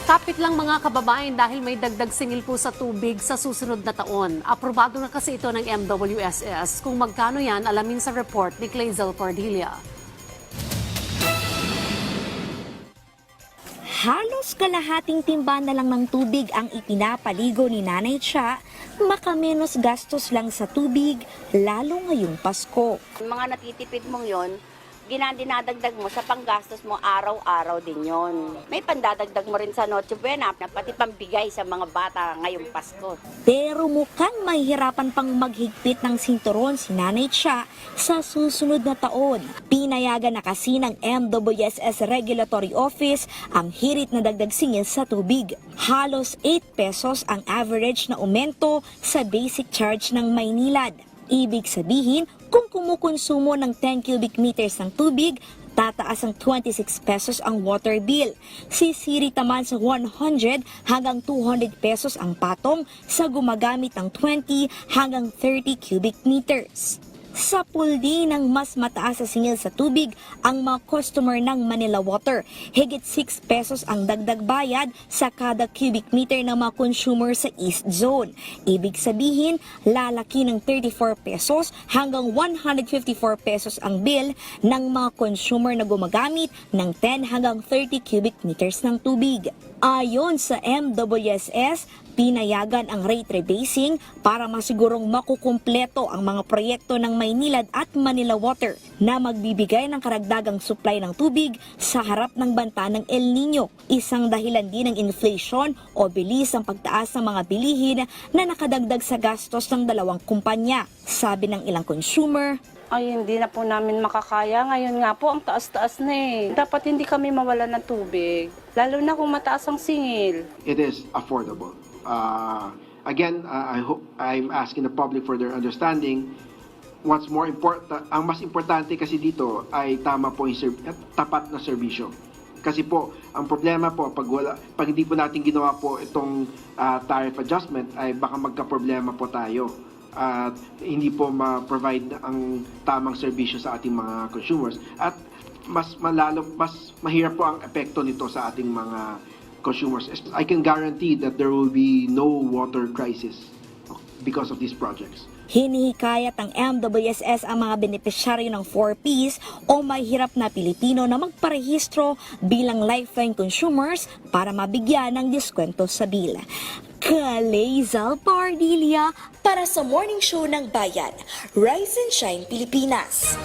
Kapit lang mga kababayan dahil may dagdag singil po sa tubig sa susunod na taon. Aprobado na kasi ito ng MWSS. Kung magkano yan, alamin sa report ni Clazel Pardilla. Halos kalahating timba na lang ng tubig ang ipinapaligo ni Nanay Cha, makamenos gastos lang sa tubig, lalo ngayong Pasko. Mga natitipid mong yon, dinadagdag mo sa panggastos mo araw-araw din yon. May pandadagdag mo rin sa Noche Buena, na pati pambigay sa mga bata ngayong Pasko. Pero mukhang mahihirapan pang maghigpit ng sinturon si Nanay Cha sa susunod na taon. Pinayagan na kasi ng MWSS Regulatory Office ang hirit na dagdag singil sa tubig. Halos 8 pesos ang average na aumento sa basic charge ng Maynilad. Ibig sabihin, kung kumukonsumo ng 10 cubic meters ng tubig, tataas ang 26 pesos ang water bill. Sisirit naman sa 100 hanggang 200 pesos ang patong sa gumagamit ng 20 hanggang 30 cubic meters. Sa puldi ng mas mataas sa singil sa tubig ang mga customer ng Manila Water. Higit 6 pesos ang dagdag bayad sa kada cubic meter ng mga consumer sa East Zone. Ibig sabihin, lalaki ng 34 pesos hanggang 154 pesos ang bill ng mga consumer na gumagamit ng 10 hanggang 30 cubic meters ng tubig. Ayon sa MWSS, pinayagan ang rate rebasing para masigurong makukumpleto ang mga proyekto ng Maynilad at Manila Water na magbibigay ng karagdagang supply ng tubig sa harap ng banta ng El Nino. Isang dahilan din ng inflation o bilis ang pagtaas ng mga bilihin na nakadagdag sa gastos ng dalawang kumpanya. Sabi ng ilang consumer, ay hindi na po namin makakaya. Ngayon nga po, ang taas-taas na eh. Dapat hindi kami mawala ng tubig, lalo na kung mataas ang singil. It is affordable. Again, I hope I'm asking the public for their understanding. What's more important, ang mas importante kasi dito ay tama po yung tapat na serbisyo. Kasi po, ang problema po, pag hindi po natin ginawa po itong tariff adjustment, ay baka magka-problema po tayo. At hindi po ma-provide ang tamang serbisyo sa ating mga consumers. At mas mahirap po ang epekto nito sa ating mga consumers. I can guarantee that there will be no water crisis because of these projects. Hinihikayat ng MWSS ang mga benepisyaryo ng 4Ps o may hirap na Pilipino na magparehistro bilang lifeline consumers para mabigyan ng diskwento sa bill. Clazel Pardilla para sa Morning Show ng Bayan, Rise and Shine Pilipinas.